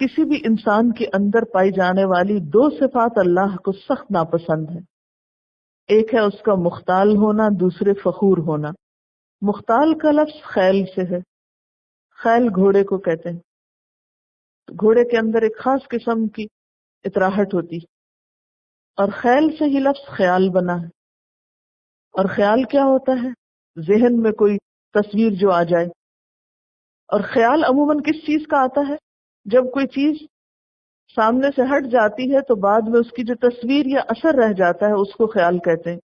کسی بھی انسان کے اندر پائی جانے والی دو صفات اللہ کو سخت ناپسند ہے. ایک ہے اس کا مختال ہونا، دوسرے فخور ہونا. مختال کا لفظ خیل سے ہے. خیل گھوڑے کو کہتے ہیں. گھوڑے کے اندر ایک خاص قسم کی اطراحٹ ہوتی اور خیل سے ہی لفظ خیال بنا ہے. اور خیال کیا ہوتا ہے؟ ذہن میں کوئی تصویر جو آ جائے. اور خیال عموماً کس چیز کا آتا ہے؟ جب کوئی چیز سامنے سے ہٹ جاتی ہے تو بعد میں اس کی جو تصویر یا اثر رہ جاتا ہے اس کو خیال کہتے ہیں.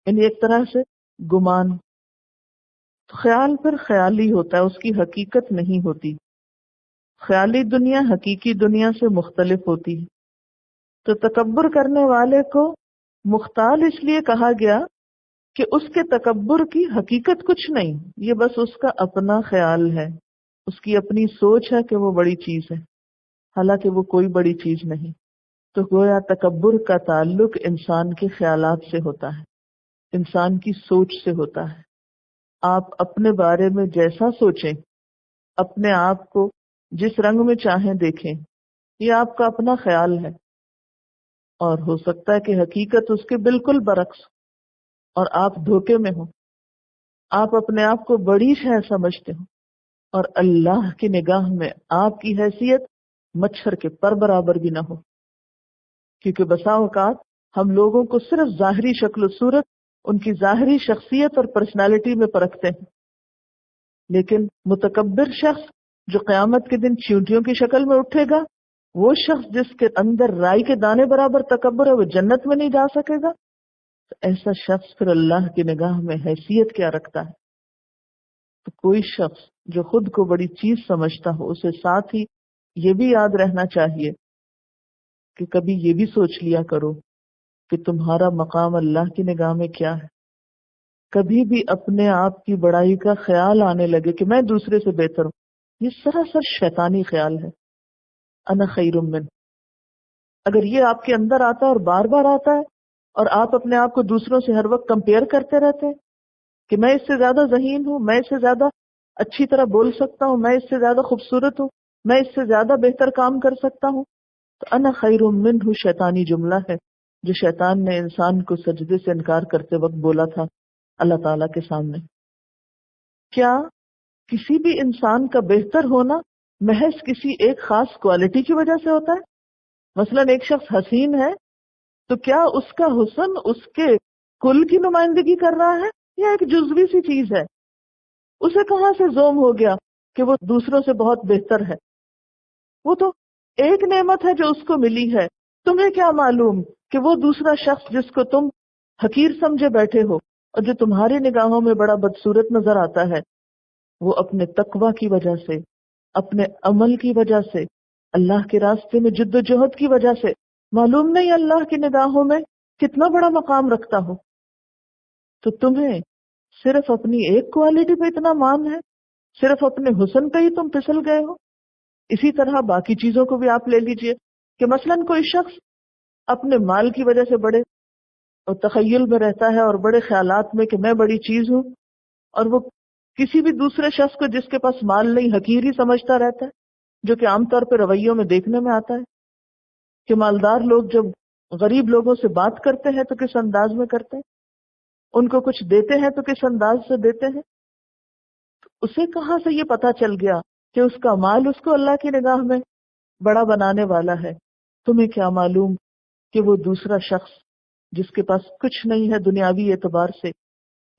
یعنی ایک طرح سے گمان. خیال پھر خیالی ہوتا ہے، اس کی حقیقت نہیں ہوتی. خیالی دنیا حقیقی دنیا سے مختلف ہوتی ہے. تو تکبر کرنے والے کو مختال اس لیے کہا گیا کہ اس کے تکبر کی حقیقت کچھ نہیں، یہ بس اس کا اپنا خیال ہے، اس کی اپنی سوچ ہے کہ وہ بڑی چیز ہے، حالانکہ وہ کوئی بڑی چیز نہیں. تو گویا تکبر کا تعلق انسان کے خیالات سے ہوتا ہے، انسان کی سوچ سے ہوتا ہے. آپ اپنے بارے میں جیسا سوچیں، اپنے آپ کو جس رنگ میں چاہیں دیکھیں، یہ آپ کا اپنا خیال ہے. اور ہو سکتا ہے کہ حقیقت اس کے بالکل برعکس اور آپ دھوکے میں ہوں. آپ اپنے آپ کو بڑی شے سمجھتے ہو اور اللہ کی نگاہ میں آپ کی حیثیت مچھر کے پر برابر بھی نہ ہو. کیونکہ بسا اوقات ہم لوگوں کو صرف ظاہری شکل و صورت، ان کی ظاہری شخصیت اور پرسنالٹی میں پرکھتے ہیں. لیکن متکبر شخص جو قیامت کے دن چیونٹیوں کی شکل میں اٹھے گا، وہ شخص جس کے اندر رائی کے دانے برابر تکبر ہے، وہ جنت میں نہیں جا سکے گا. تو ایسا شخص پھر اللہ کی نگاہ میں حیثیت کیا رکھتا ہے؟ تو کوئی شخص جو خود کو بڑی چیز سمجھتا ہو، اسے ساتھ ہی یہ بھی یاد رہنا چاہیے کہ کبھی یہ بھی سوچ لیا کرو کہ تمہارا مقام اللہ کی نگاہ میں کیا ہے. کبھی بھی اپنے آپ کی بڑائی کا خیال آنے لگے کہ میں دوسرے سے بہتر ہوں، یہ سراسر شیطانی خیال ہے. انا خیر من. اگر یہ آپ کے اندر آتا ہے اور بار بار آتا ہے اور آپ اپنے آپ کو دوسروں سے ہر وقت کمپیئر کرتے رہتے ہیں کہ میں اس سے زیادہ ذہین ہوں، میں اس سے زیادہ اچھی طرح بول سکتا ہوں، میں اس سے زیادہ خوبصورت ہوں، میں اس سے زیادہ بہتر کام کر سکتا ہوں، تو انا خیر منہ شیطانی جملہ ہے جو شیطان نے انسان کو سجدے سے انکار کرتے وقت بولا تھا اللہ تعالیٰ کے سامنے. کیا کسی بھی انسان کا بہتر ہونا محض کسی ایک خاص کوالٹی کی وجہ سے ہوتا ہے؟ مثلا ایک شخص حسین ہے تو کیا اس کا حسن اس کے کل کی نمائندگی کر رہا ہے یا ایک جزوی سی چیز ہے؟ اسے کہاں سے زوم ہو گیا کہ وہ دوسروں سے بہت بہتر ہے؟ وہ تو ایک نعمت ہے جو اس کو ملی ہے. تمہیں کیا معلوم کہ وہ دوسرا شخص جس کو تم حقیر سمجھے بیٹھے ہو اور جو تمہاری نگاہوں میں بڑا بدصورت نظر آتا ہے، وہ اپنے تقوی کی وجہ سے، اپنے عمل کی وجہ سے، اللہ کے راستے میں جد و جہد کی وجہ سے، معلوم نہیں اللہ کی نگاہوں میں کتنا بڑا مقام رکھتا ہو. تو تمہیں صرف اپنی ایک کوالٹی پہ اتنا مان ہے، صرف اپنے حسن پہ ہی تم پھسل گئے ہو. اسی طرح باقی چیزوں کو بھی آپ لے لیجئے کہ مثلاً کوئی شخص اپنے مال کی وجہ سے بڑے تخیل میں رہتا ہے اور بڑے خیالات میں کہ میں بڑی چیز ہوں، اور وہ کسی بھی دوسرے شخص کو جس کے پاس مال نہیں حقیر ہی سمجھتا رہتا ہے، جو کہ عام طور پہ رویوں میں دیکھنے میں آتا ہے کہ مالدار لوگ جب غریب لوگوں سے بات کرتے ہیں تو کس انداز میں کرتے ہیں، ان کو کچھ دیتے ہیں تو کس انداز سے دیتے ہیں. اسے کہاں سے یہ پتا چل گیا کہ اس کا مال اس کو اللہ کی نگاہ میں بڑا بنانے والا ہے؟ تمہیں کیا معلوم کہ وہ دوسرا شخص جس کے پاس کچھ نہیں ہے دنیاوی اعتبار سے،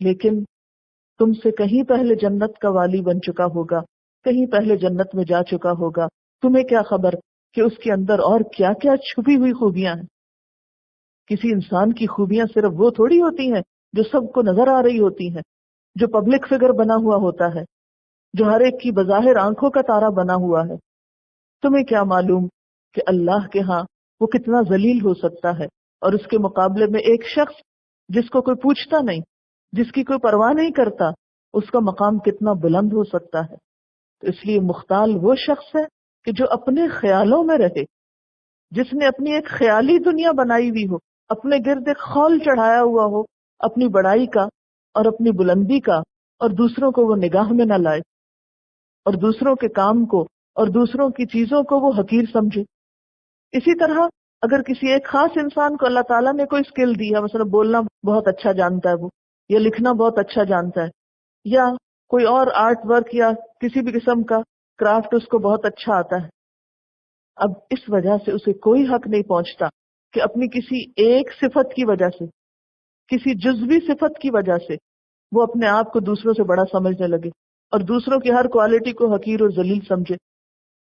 لیکن تم سے کہیں پہلے جنت کا والی بن چکا ہوگا، کہیں پہلے جنت میں جا چکا ہوگا. تمہیں کیا خبر کہ اس کے اندر اور کیا کیا چھپی ہوئی خوبیاں ہیں. کسی انسان کی خوبیاں صرف وہ تھوڑی ہوتی ہیں جو سب کو نظر آ رہی ہوتی ہیں، جو پبلک فگر بنا ہوا ہوتا ہے، جو ہر ایک کی بظاہر آنکھوں کا تارا بنا ہوا ہے. تمہیں کیا معلوم کہ اللہ کے ہاں وہ کتنا ذلیل ہو سکتا ہے، اور اس کے مقابلے میں ایک شخص جس کو کوئی پوچھتا نہیں، جس کی کوئی پرواہ نہیں کرتا، اس کا مقام کتنا بلند ہو سکتا ہے. تو اس لیے مختال وہ شخص ہے کہ جو اپنے خیالوں میں رہے، جس نے اپنی ایک خیالی دنیا بنائی ہوئی ہو، اپنے گرد ایک خول چڑھایا ہوا ہو اپنی بڑائی کا اور اپنی بلندی کا، اور دوسروں کو وہ نگاہ میں نہ لائے اور دوسروں کے کام کو اور دوسروں کی چیزوں کو وہ حقیر سمجھے. اسی طرح اگر کسی ایک خاص انسان کو اللہ تعالیٰ نے کوئی اسکل دی ہے، مثلا بولنا بہت اچھا جانتا ہے وہ، یا لکھنا بہت اچھا جانتا ہے، یا کوئی اور آرٹ ورک یا کسی بھی قسم کا کرافٹ اس کو بہت اچھا آتا ہے، اب اس وجہ سے اسے کوئی حق نہیں پہنچتا کہ اپنی کسی ایک صفت کی وجہ سے، کسی جزوی صفت کی وجہ سے وہ اپنے آپ کو دوسروں سے بڑا سمجھنے لگے اور دوسروں کی ہر کوالٹی کو حقیر اور ذلیل سمجھے.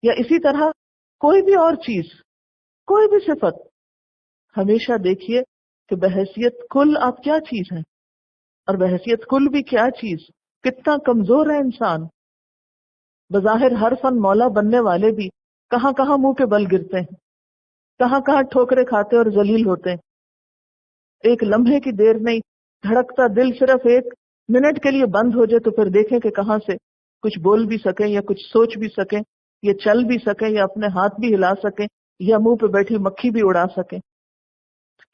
یا اسی طرح کوئی بھی اور چیز، کوئی بھی صفت، ہمیشہ دیکھیے کہ بحیثیت کل آپ کیا چیز ہیں، اور بحیثیت کل بھی کیا چیز، کتنا کمزور ہے انسان. بظاہر ہر فن مولا بننے والے بھی کہاں کہاں منہ کے بل گرتے ہیں، کہاں کہاں ٹھوکرے کھاتے اور ذلیل ہوتے ہیں. ایک لمحے کی دیر نہیں، دھڑکتا دل صرف ایک منٹ کے لیے بند ہو جائے تو پھر دیکھیں کہ کہاں سے کچھ بول بھی سکیں یا کچھ سوچ بھی سکیں یا چل بھی سکیں یا اپنے ہاتھ بھی ہلا سکیں یا منہ پہ بیٹھی مکھی بھی اڑا سکیں.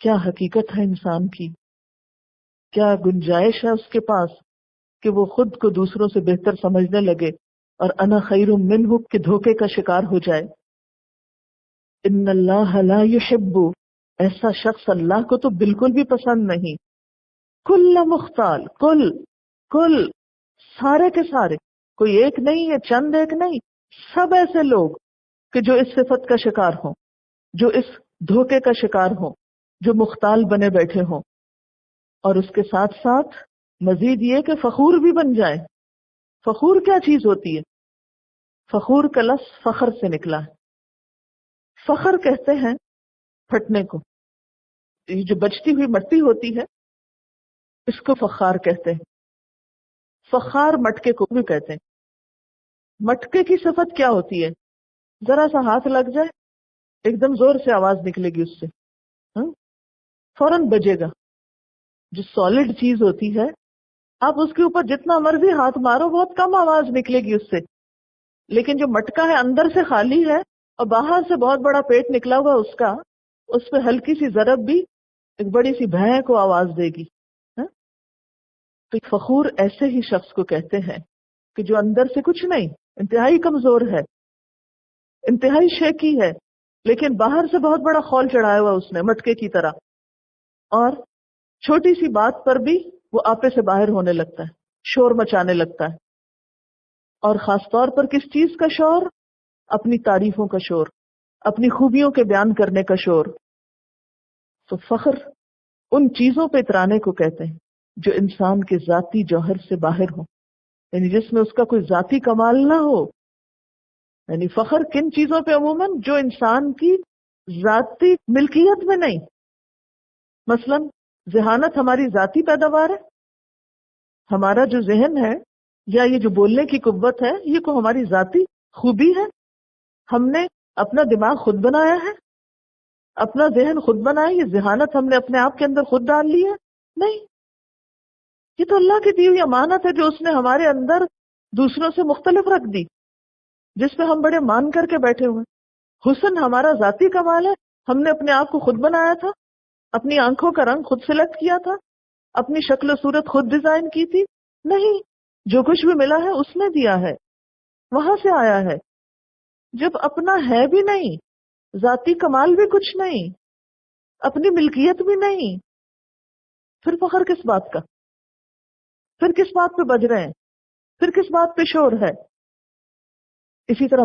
کیا حقیقت ہے انسان کی، کیا گنجائش ہے اس کے پاس کہ وہ خود کو دوسروں سے بہتر سمجھنے لگے اور انا خیر منہ کے دھوکے کا شکار ہو جائے. ان اللہ لا یحب، ایسا شخص اللہ کو تو بالکل بھی پسند نہیں. کل مختال، کل سارے کے سارے، کوئی ایک نہیں ہے، چند ایک نہیں، سب ایسے لوگ کہ جو اس صفت کا شکار ہوں، جو اس دھوکے کا شکار ہوں، جو مختال بنے بیٹھے ہوں. اور اس کے ساتھ ساتھ مزید یہ کہ فخور بھی بن جائے. فخور کیا چیز ہوتی ہے؟ فخور کا لفظ فخر سے نکلا ہے. فخر کہتے ہیں پھٹنے کو، یہ جو بچتی ہوئی مٹی ہوتی ہے اس کو فخار کہتے ہیں. فخار مٹکے کو بھی کہتے ہیں. مٹکے کی صفت کیا ہوتی ہے؟ ذرا سا ہاتھ لگ جائے ایک دم زور سے آواز نکلے گی اس سے، فوراً بجے گا. جو سالڈ چیز ہوتی ہے آپ اس کے اوپر جتنا مرضی ہاتھ مارو بہت کم آواز نکلے گی اس سے. لیکن جو مٹکا ہے اندر سے خالی ہے اور باہر سے بہت بڑا پیٹ نکلا ہوا اس کا، اس پہ ہلکی سی ضرب بھی ایک بڑی سی بھینس کو آواز دے گی. تو فخور ایسے ہی شخص کو کہتے ہیں کہ جو اندر سے کچھ نہیں، انتہائی کمزور ہے، انتہائی شیکی ہے، لیکن باہر سے بہت بڑا خول چڑھایا ہوا اس نے مٹکے کی طرح، اور چھوٹی سی بات پر بھی وہ آپے سے باہر ہونے لگتا ہے، شور مچانے لگتا ہے. اور خاص طور پر کس چیز کا شور؟ اپنی تعریفوں کا شور، اپنی خوبیوں کے بیان کرنے کا شور. تو فخر ان چیزوں پہ اترانے کو کہتے ہیں جو انسان کے ذاتی جوہر سے باہر ہو، یعنی جس میں اس کا کوئی ذاتی کمال نہ ہو. یعنی فخر کن چیزوں پہ؟ عموماً جو انسان کی ذاتی ملکیت میں نہیں. مثلا ذہانت ہماری ذاتی پیداوار ہے، ہمارا جو ذہن ہے یا یہ جو بولنے کی قوت ہے یہ کو ہماری ذاتی خوبی ہے. ہم نے اپنا دماغ خود بنایا ہے، اپنا ذہن خود بنایا، یہ ذہانت ہم نے اپنے آپ کے اندر خود ڈال لی ہے؟ نہیں، یہ تو اللہ کی دی ہوئی امانت ہے جو اس نے ہمارے اندر دوسروں سے مختلف رکھ دی، جس پہ ہم بڑے مان کر کے بیٹھے ہوئے. حسن ہمارا ذاتی کمال ہے، ہم نے اپنے آپ کو خود بنایا تھا، اپنی آنکھوں کا رنگ خود سلیکٹ کیا تھا، اپنی شکل و صورت خود ڈیزائن کی تھی؟ نہیں، جو کچھ بھی ملا ہے اس نے دیا ہے، وہاں سے آیا ہے. جب اپنا ہے بھی نہیں، ذاتی کمال بھی کچھ نہیں، اپنی ملکیت بھی نہیں، پھر فخر کس بات کا؟ پھر کس بات پہ بج رہے ہیں؟ پھر کس بات پہ شور ہے؟ اسی طرح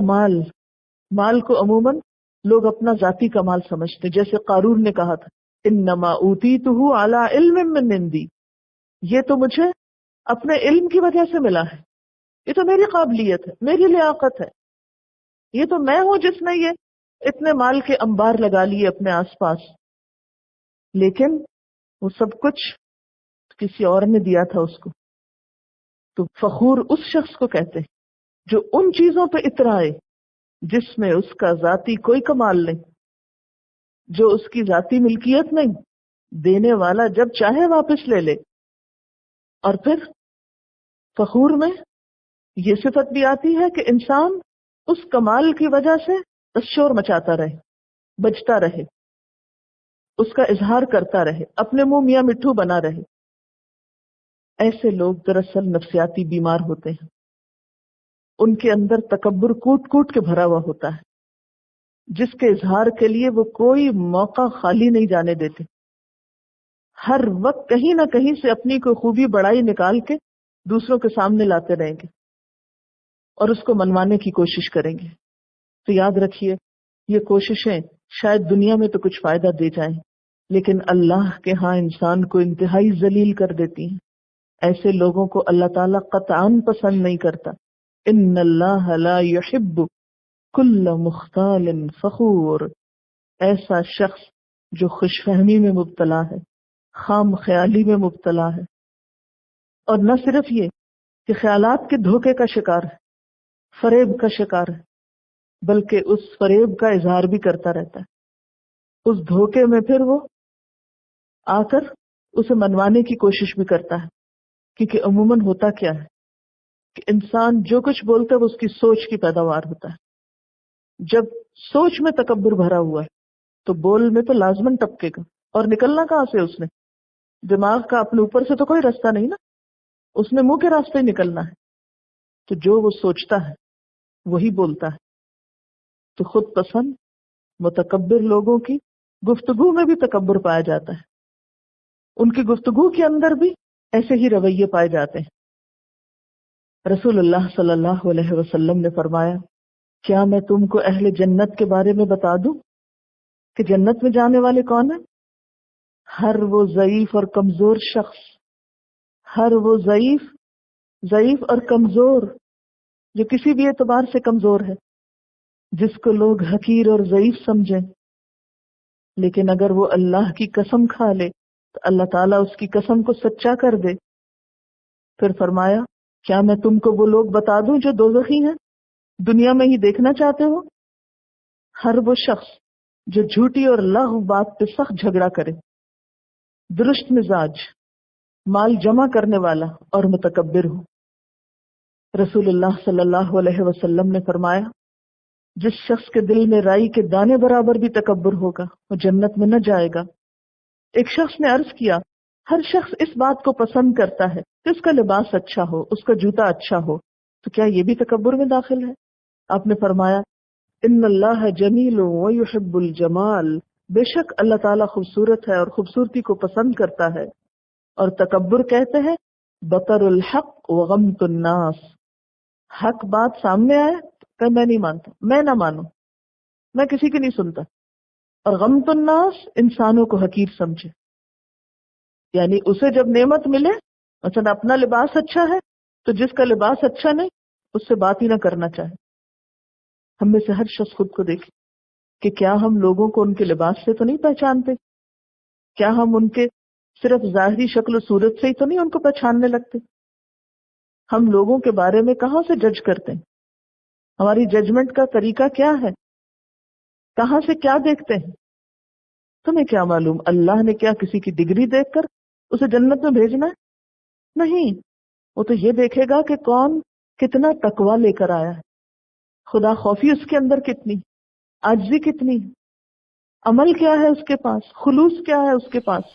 مال کو عموماً لوگ اپنا ذاتی کمال سمجھتے، جیسے قارون نے کہا تھا انما اوتیتہ علی علم من عندی، یہ تو مجھے اپنے علم کی وجہ سے ملا ہے، یہ تو میری قابلیت ہے، میری لیاقت ہے، یہ تو میں ہوں جس نے یہ اتنے مال کے انبار لگا لیے اپنے آس پاس. لیکن وہ سب کچھ کسی اور نے دیا تھا اس کو. تو فخور اس شخص کو کہتے ہیں جو ان چیزوں پہ اترائے جس میں اس کا ذاتی کوئی کمال نہیں، جو اس کی ذاتی ملکیت نہیں، دینے والا جب چاہے واپس لے لے. اور پھر فخور میں یہ صفت بھی آتی ہے کہ انسان اس کمال کی وجہ سے شور مچاتا رہے، بجتا رہے، اس کا اظہار کرتا رہے، اپنے منہ میاں مٹھو بنا رہے. ایسے لوگ دراصل نفسیاتی بیمار ہوتے ہیں. ان کے اندر تکبر کوٹ کوٹ کے بھرا ہوا ہوتا ہے، جس کے اظہار کے لیے وہ کوئی موقع خالی نہیں جانے دیتے، ہر وقت کہیں نہ کہیں سے اپنی کوئی خوبی بڑائی نکال کے دوسروں کے سامنے لاتے رہیں گے اور اس کو منوانے کی کوشش کریں گے۔ تو یاد رکھیے، یہ کوششیں شاید دنیا میں تو کچھ فائدہ دے جائیں، لیکن اللہ کے ہاں انسان کو انتہائی ذلیل کر دیتی ہیں۔ ایسے لوگوں کو اللہ تعالیٰ قطعاً پسند نہیں کرتا۔ ان اللہ لا يحب کل مختال فخور، ایسا شخص جو خوش فہمی میں مبتلا ہے، خام خیالی میں مبتلا ہے، اور نہ صرف یہ کہ خیالات کے دھوکے کا شکار ہے، فریب کا شکار ہے، بلکہ اس فریب کا اظہار بھی کرتا رہتا ہے، اس دھوکے میں پھر وہ آ کر اسے منوانے کی کوشش بھی کرتا ہے۔ کیونکہ عموماً ہوتا کیا ہے کہ انسان جو کچھ بولتا ہے وہ اس کی سوچ کی پیداوار ہوتا ہے۔ جب سوچ میں تکبر بھرا ہوا ہے تو بول میں تو لازماً ٹپکے گا، اور نکلنا کہاں سے اس نے؟ دماغ کا اپنے اوپر سے تو کوئی راستہ نہیں نا، اس نے منہ کے راستے ہی نکلنا ہے۔ تو جو وہ سوچتا ہے وہی بولتا ہے۔ تو خود پسند متکبر لوگوں کی گفتگو میں بھی تکبر پایا جاتا ہے، ان کی گفتگو کے اندر بھی ایسے ہی رویے پائے جاتے ہیں۔ رسول اللہ صلی اللہ علیہ وسلم نے فرمایا، کیا میں تم کو اہل جنت کے بارے میں بتا دوں کہ جنت میں جانے والے کون ہیں؟ ہر وہ ضعیف اور کمزور شخص، ہر وہ ضعیف اور کمزور جو کسی بھی اعتبار سے کمزور ہے، جس کو لوگ حقیر اور ضعیف سمجھیں، لیکن اگر وہ اللہ کی قسم کھا لے تو اللہ تعالیٰ اس کی قسم کو سچا کر دے۔ پھر فرمایا، کیا میں تم کو وہ لوگ بتا دوں جو دوزخی ہیں، دنیا میں ہی دیکھنا چاہتے ہو؟ ہر وہ شخص جو جھوٹی اور لغو بات پہ سخت جھگڑا کرے، درست مزاج، مال جمع کرنے والا اور متکبر ہو۔ رسول اللہ صلی اللہ علیہ وسلم نے فرمایا، جس شخص کے دل میں رائی کے دانے برابر بھی تکبر ہوگا وہ جنت میں نہ جائے گا۔ ایک شخص نے عرض کیا، ہر شخص اس بات کو پسند کرتا ہے کہ اس کا لباس اچھا ہو، اس کا جوتا اچھا ہو، تو کیا یہ بھی تکبر میں داخل ہے؟ آپ نے فرمایا، ان اللہ جمیل ویحب الجمال، بے شک اللہ تعالیٰ خوبصورت ہے اور خوبصورتی کو پسند کرتا ہے۔ اور تکبر کہتے ہیں بطر الحق وغمط الناس، حق بات سامنے آئے کہ میں نہیں مانتا، میں نہ مانوں، میں کسی کی نہیں سنتا، اور غمط الناس انسانوں کو حقیر سمجھے۔ یعنی اسے جب نعمت ملے، مثلا اپنا لباس اچھا ہے تو جس کا لباس اچھا نہیں اس سے بات ہی نہ کرنا چاہے۔ ہم میں سے ہر شخص خود کو دیکھے کہ کیا ہم لوگوں کو ان کے لباس سے تو نہیں پہچانتے؟ کیا ہم ان کے صرف ظاہری شکل و صورت سے ہی تو نہیں ان کو پہچاننے لگتے؟ ہم لوگوں کے بارے میں کہاں سے جج کرتے ہیں؟ ہماری ججمنٹ کا طریقہ کیا ہے؟ کہاں سے کیا دیکھتے ہیں؟ تمہیں کیا معلوم اللہ نے کیا کسی کی ڈگری دیکھ کر اسے جنت میں بھیجنا ہے؟ نہیں، وہ تو یہ دیکھے گا کہ کون کتنا تقویٰ لے کر آیا ہے، خدا خوفی اس کے اندر کتنی، عاجزی کتنی، عمل کیا ہے اس کے پاس، خلوص کیا ہے اس کے پاس۔